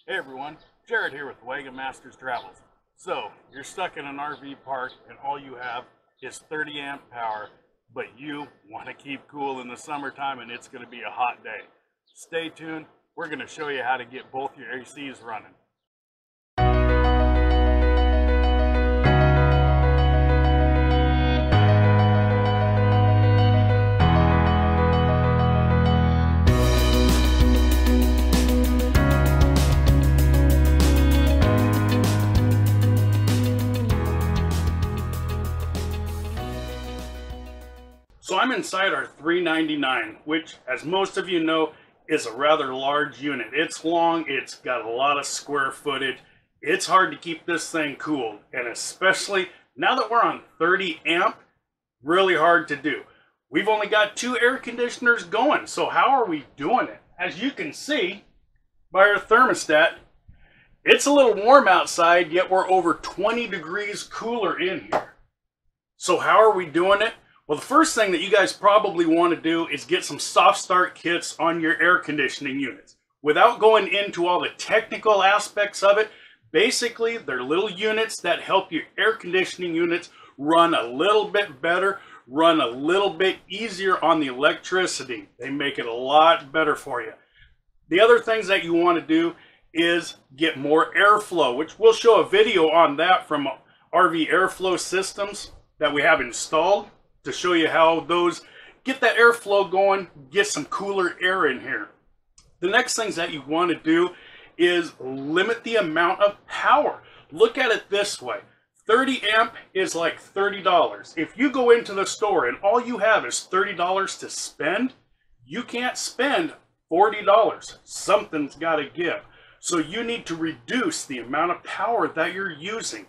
Hey everyone, Jared here with Wagon Masters Travels. So, you're stuck in an RV park and all you have is 30 amp power, but you want to keep cool in the summertime and it's going to be a hot day. Stay tuned, we're going to show you how to get both your ACs running. So I'm inside our 399, which, as most of you know, is a rather large unit. It's long, it's got a lot of square footage. It's hard to keep this thing cool, and especially now that we're on 30 amp, really hard to do. We've only got 2 air conditioners going, so how are we doing it? As you can see by our thermostat, it's a little warm outside, yet we're over 20 degrees cooler in here. So how are we doing it? Well, the first thing that you guys probably want to do is get some soft start kits on your air conditioning units. Without going into all the technical aspects of it, basically they're little units that help your air conditioning units run a little bit better, run a little bit easier on the electricity. They make it a lot better for you. The other things that you want to do is get more airflow, which we'll show a video on that from RV airflow systems that we have installed, to show you how those get that airflow going, get some cooler air in here. The next things that you want to do is limit the amount of power. Look at it this way. 30 amp is like $30. If you go into the store and all you have is $30 to spend, you can't spend $40. Something's got to give. So you need to reduce the amount of power that you're using.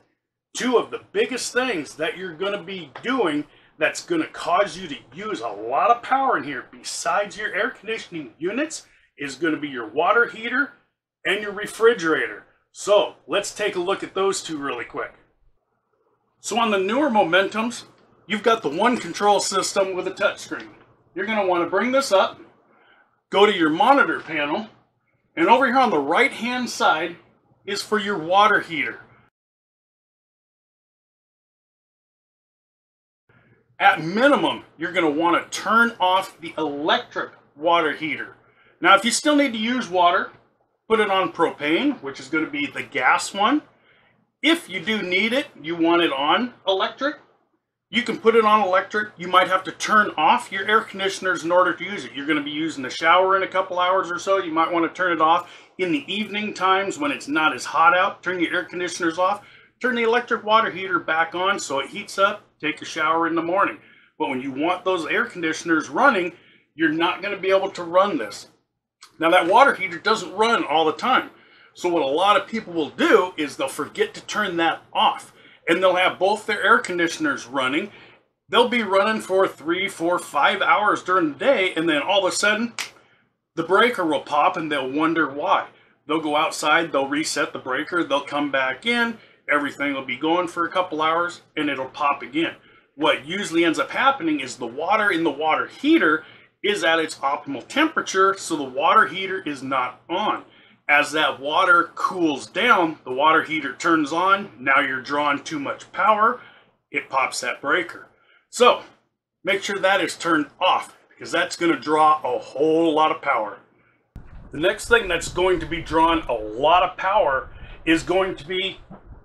2 of the biggest things that you're going to be doing that's going to cause you to use a lot of power in here, besides your air conditioning units, is going to be your water heater and your refrigerator. So let's take a look at those 2 really quick. So on the newer Momentums, you've got the one control system with a touchscreen. You're going to want to bring this up, go to your monitor panel, and over here on the right hand side is for your water heater. At minimum, you're going to want to turn off the electric water heater. Now, if you still need to use water, put it on propane, which is going to be the gas one. If you do need it, you want it on electric, you can put it on electric. You might have to turn off your air conditioners in order to use it. You're going to be using the shower in a couple hours or so. You might want to turn it off in the evening times when it's not as hot out. Turn your air conditioners off. Turn the electric water heater back on so it heats up. Take a shower in the morning. But when you want those air conditioners running, you're not going to be able to run this. Now, that water heater doesn't run all the time. So what a lot of people will do is they'll forget to turn that off. And they'll have both their air conditioners running. They'll be running for 3, 4, 5 hours during the day. And then all of a sudden, the breaker will pop and they'll wonder why. They'll go outside, they'll reset the breaker, they'll come back in. Everything will be going for a couple hours and it'll pop again. What usually ends up happening is the water in the water heater is at its optimal temperature, so the water heater is not on. As that water cools down, the water heater turns on. Now you're drawing too much power, it pops that breaker. So make sure that is turned off, because that's going to draw a whole lot of power. The next thing that's going to be drawing a lot of power is going to be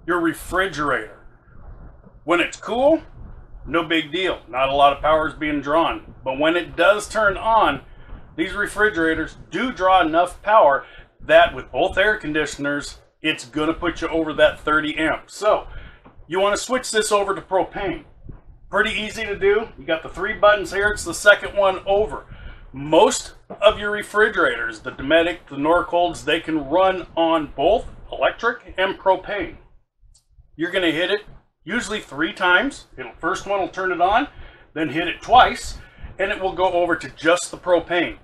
your refrigerator. When it's cool, no big deal. Not a lot of power is being drawn. But when it does turn on, these refrigerators do draw enough power that with both air conditioners, it's going to put you over that 30 amp. So you want to switch this over to propane. Pretty easy to do. You got the 3 buttons here. It's the second one over. Most of your refrigerators, the Dometic, the Norcolds, they can run on both electric and propane. You're going to hit it usually 3 times. First one will turn it on, then hit it twice, and it will go over to just the propane.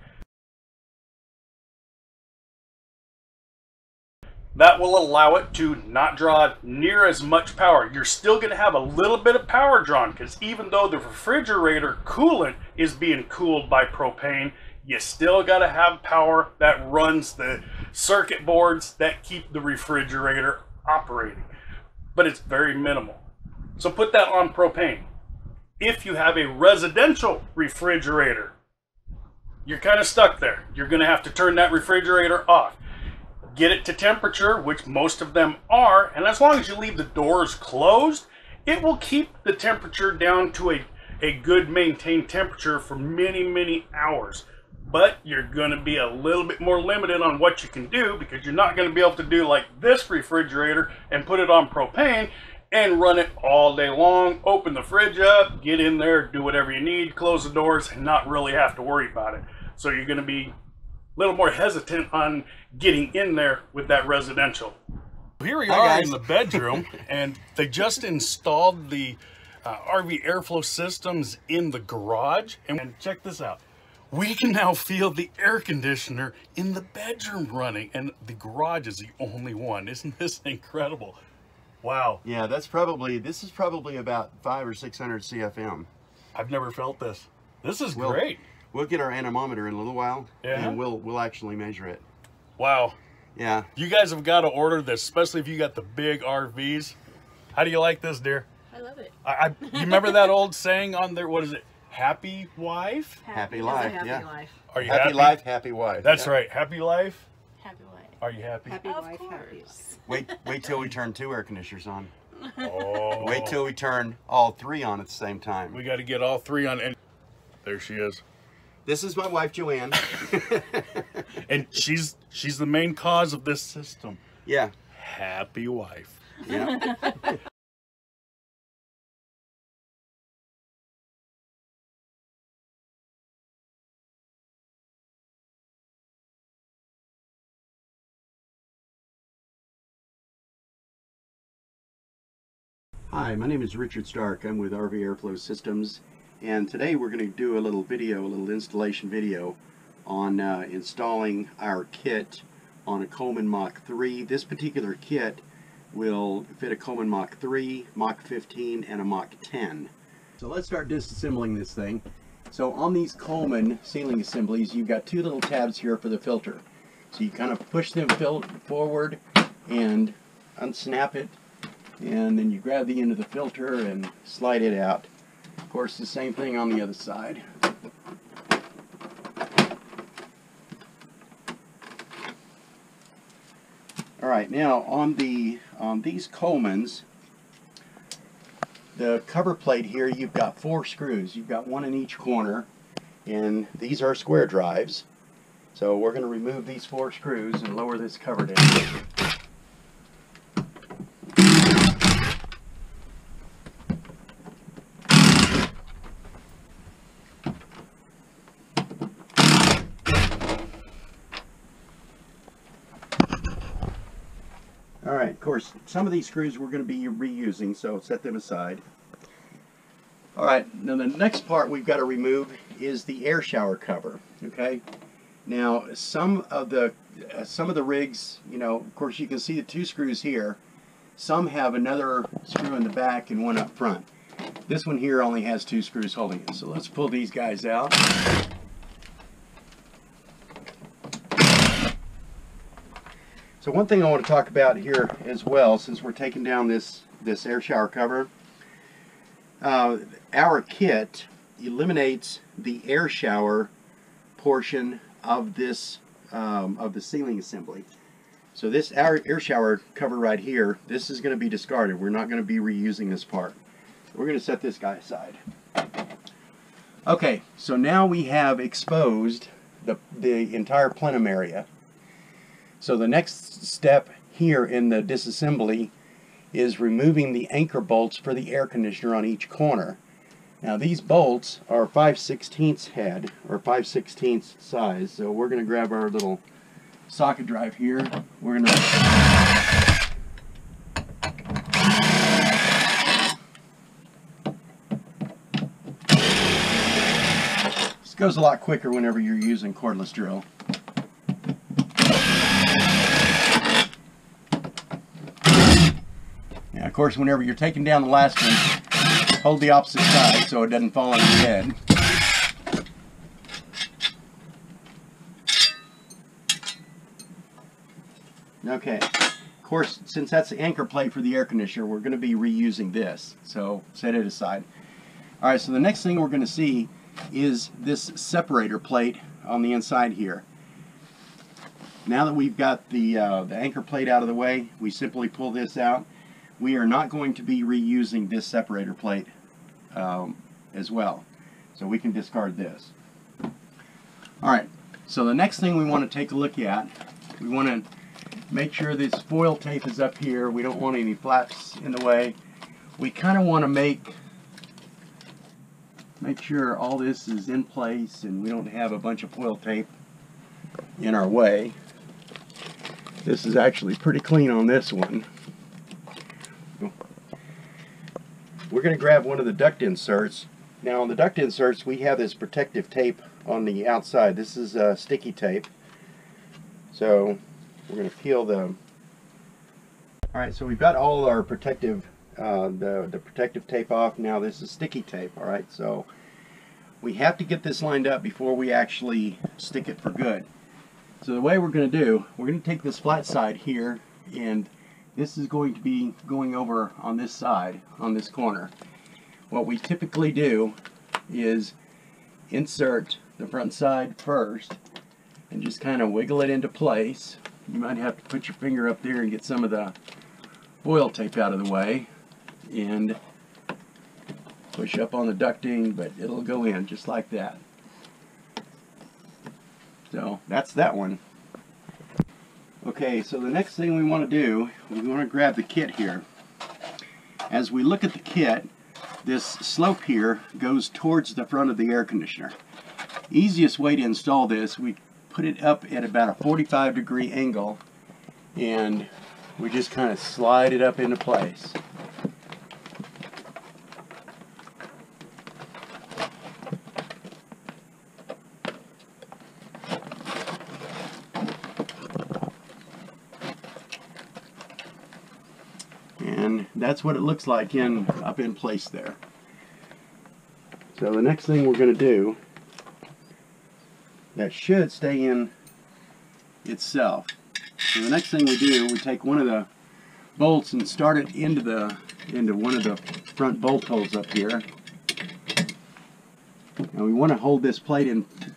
That will allow it to not draw near as much power. You're still going to have a little bit of power drawn, because even though the refrigerator coolant is being cooled by propane, You still got to have power that runs the circuit boards that keep the refrigerator operating, but it's very minimal. So put that on propane. If you have a residential refrigerator, you're kind of stuck there. You're going to have to turn that refrigerator off. Get it to temperature, which most of them are, and as long as you leave the doors closed, it will keep the temperature down to a good maintained temperature for many, many hours. But you're going to be a little bit more limited on what you can do, because you're not going to be able to do like this refrigerator and put it on propane and run it all day long, open the fridge up, get in there, do whatever you need, close the doors, and not really have to worry about it. So you're going to be a little more hesitant on getting in there with that residential. Here we are in the bedroom, and they just installed the RV airflow systems in the garage. And check this out. We can now feel the air conditioner in the bedroom running, and the garage is the only one. Isn't this incredible? Wow. Yeah, this is probably about 500 or 600 CFM. I've never felt this. This is great. We'll get our anemometer in a little while, yeah, and we'll actually measure it. Wow. Yeah. You guys have got to order this, especially if you got the big RVs. How do you like this, dear? I love it. You remember that old saying on there? What is it? Happy wife? Happy life. Happy Yeah. life. Are you happy life, happy wife. That's yeah. right. Happy life? Happy life. Are you happy? Happy Of wife, course. happy life. Wait till we turn 2 air conditioners on. Oh. Wait till we turn all 3 on at the same time. We got to get all 3 on. And there she is. This is my wife, Joanne. And she's the main cause of this system. Yeah. Happy wife. Yeah. Hi, my name is Richard Stark. I'm with RV Airflow Systems, and today we're going to do a little installation video on installing our kit on a Coleman Mach 3. This particular kit will fit a Coleman Mach 3, Mach 15, and a Mach 10. So let's start disassembling this thing. So on these Coleman ceiling assemblies, you've got 2 little tabs here for the filter. So you kind of push them forward and unsnap it, and then you grab the end of the filter and slide it out. Of course, the same thing on the other side. Alright, now on these Colemans, the cover plate here, you've got 4 screws. You've got 1 in each corner, and these are square drives. So we're going to remove these 4 screws and lower this cover down. Alright, of course, some of these screws we're going to be reusing, so set them aside. Alright, now the next part we've got to remove is the air shower cover, okay? Now, some of the rigs, you know, of course you can see the 2 screws here. Some have another screw in the back and 1 up front. This one here only has 2 screws holding it, so let's pull these guys out. So one thing I want to talk about here as well, since we're taking down this air shower cover, our kit eliminates the air shower portion of this of the ceiling assembly. So this air shower cover right here, this is going to be discarded. We're not going to be reusing this part. We're going to set this guy aside. Okay, so now we have exposed the entire plenum area. So the next step here in the disassembly is removing the anchor bolts for the air conditioner on each corner. Now these bolts are 5/16 head, or 5/16 size, so we're going to grab our little socket drive here. We're going to this goes a lot quicker whenever you're using cordless drill. Now, of course, whenever you're taking down the last one, hold the opposite side so it doesn't fall on your head. Okay, of course, since that's the anchor plate for the air conditioner, we're going to be reusing this, so set it aside. Alright, so the next thing we're going to see is this separator plate on the inside here. Now that we've got the anchor plate out of the way, we simply pull this out. We are not going to be reusing this separator plate as well, so we can discard this. Alright, so the next thing we want to take a look at, we want to make sure this foil tape is up here. We don't want any flaps in the way. We kind of want to make sure all this is in place and we don't have a bunch of foil tape in our way. This is actually pretty clean on this one. We're going to grab one of the duct inserts. Now on the duct inserts we have this protective tape on the outside. This is sticky tape. So we're going to peel the... Alright, so we've got all our protective the protective tape off. Now this is sticky tape. Alright, so we have to get this lined up before we actually stick it for good. So the way we're going to do, we're going to take this flat side here, and this is going to be going over on this side, on this corner. What we typically do is insert the front side first and just kind of wiggle it into place. You might have to put your finger up there and get some of the foil tape out of the way and push up on the ducting, but it'll go in just like that. So that's that one. Okay, so the next thing we want to do, we want to grab the kit here. As we look at the kit, this slope here goes towards the front of the air conditioner. Easiest way to install this, we put it up at about a 45-degree angle and we just kind of slide it up into place. And that's what it looks like up in place there. So the next thing we're going to do, that should stay in itself. So the next thing we do, we take one of the bolts and start it into one of the front bolt holes up here. And we want to hold this plate,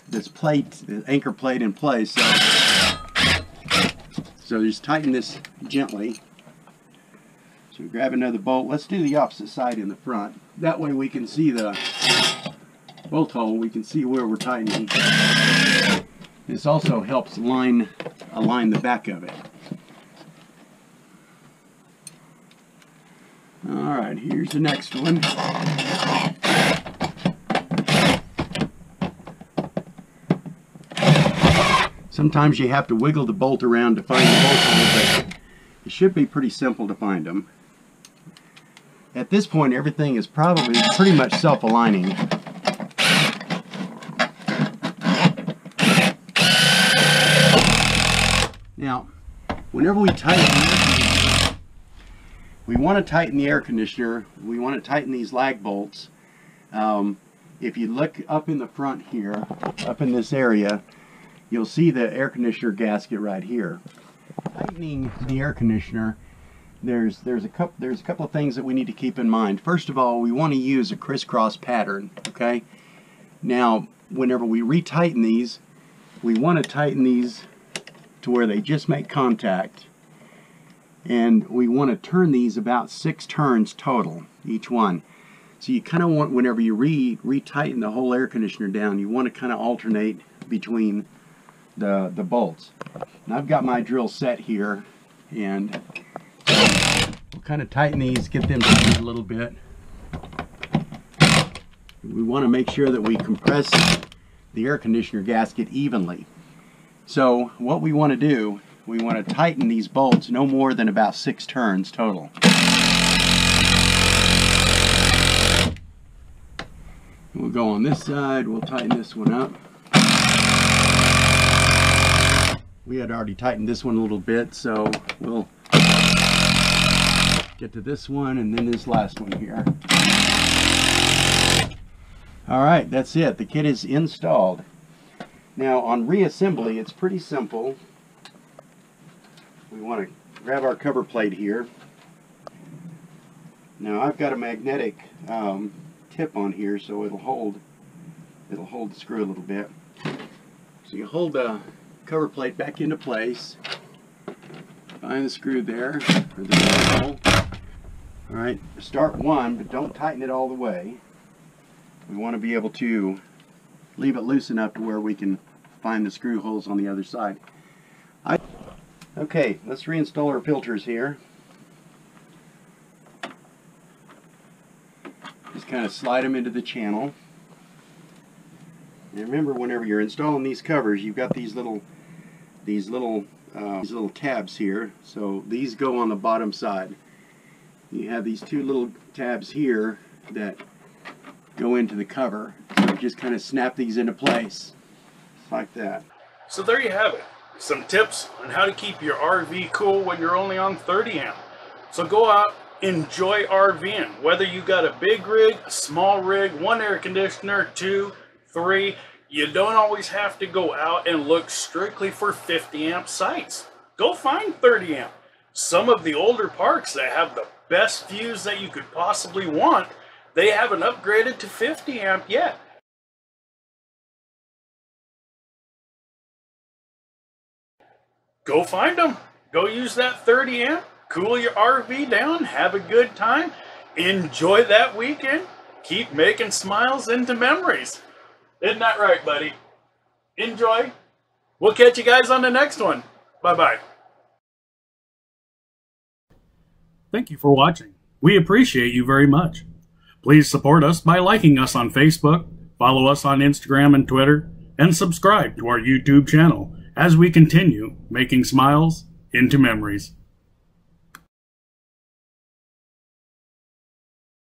the anchor plate in place. So just tighten this gently. So grab another bolt. Let's do the opposite side in the front. That way we can see the bolt hole. We can see where we're tightening. This also helps align the back of it. Alright, here's the next one. Sometimes you have to wiggle the bolt around to find the bolt hole, but it should be pretty simple to find them. At this point, everything is probably pretty much self-aligning. Now, whenever we tighten the air conditioner, we want to tighten the air conditioner. We want to tighten these lag bolts. If you look up in the front here, up in this area, you'll see the air conditioner gasket right here. Tightening the air conditioner, there's a couple of things that we need to keep in mind. First of all, we want to use a crisscross pattern. Okay. Now, whenever we retighten these, we want to tighten these to where they just make contact, and we want to turn these about 6 turns total each one. So you kind of want, whenever you retighten the whole air conditioner down, you want to kind of alternate between the bolts. And I've got my drill set here, and we'll kind of tighten these, get them tightened a little bit. We want to make sure that we compress the air conditioner gasket evenly. So what we want to do, we want to tighten these bolts no more than about 6 turns total. We'll go on this side, we'll tighten this one up. We had already tightened this one a little bit, so we'll get to this one and then this last one here. Alright, that's it. The kit is installed. Now on reassembly, it's pretty simple. we want to grab our cover plate here. Now I've got a magnetic tip on here, so it'll hold the screw a little bit. So you hold the cover plate back into place. Find the screw there, or the hole. All right, start one, but don't tighten it all the way. We want to be able to leave it loose enough to where we can find the screw holes on the other side. Okay, let's reinstall our filters here. Just kind of slide them into the channel. And remember, whenever you're installing these covers, you've got these little tabs here. So these go on the bottom side. You have these two little tabs here that go into the cover. So you just kind of snap these into place, like that. So there you have it. Some tips on how to keep your RV cool when you're only on 30 amp. So go out, enjoy RVing. Whether you got a big rig, a small rig, one air conditioner, 2, 3, you don't always have to go out and look strictly for 50 amp sites. Go find 30 amp. Some of the older parks that have the best views that you could possibly want, they haven't upgraded to 50 amp yet. Go find them. Go use that 30 amp. Cool your RV down. Have a good time. Enjoy that weekend. Keep making smiles into memories. Isn't that right, buddy? Enjoy. We'll catch you guys on the next one. Bye-bye. Thank you for watching. We appreciate you very much. Please support us by liking us on Facebook, follow us on Instagram and Twitter, and subscribe to our YouTube channel as we continue making smiles into memories.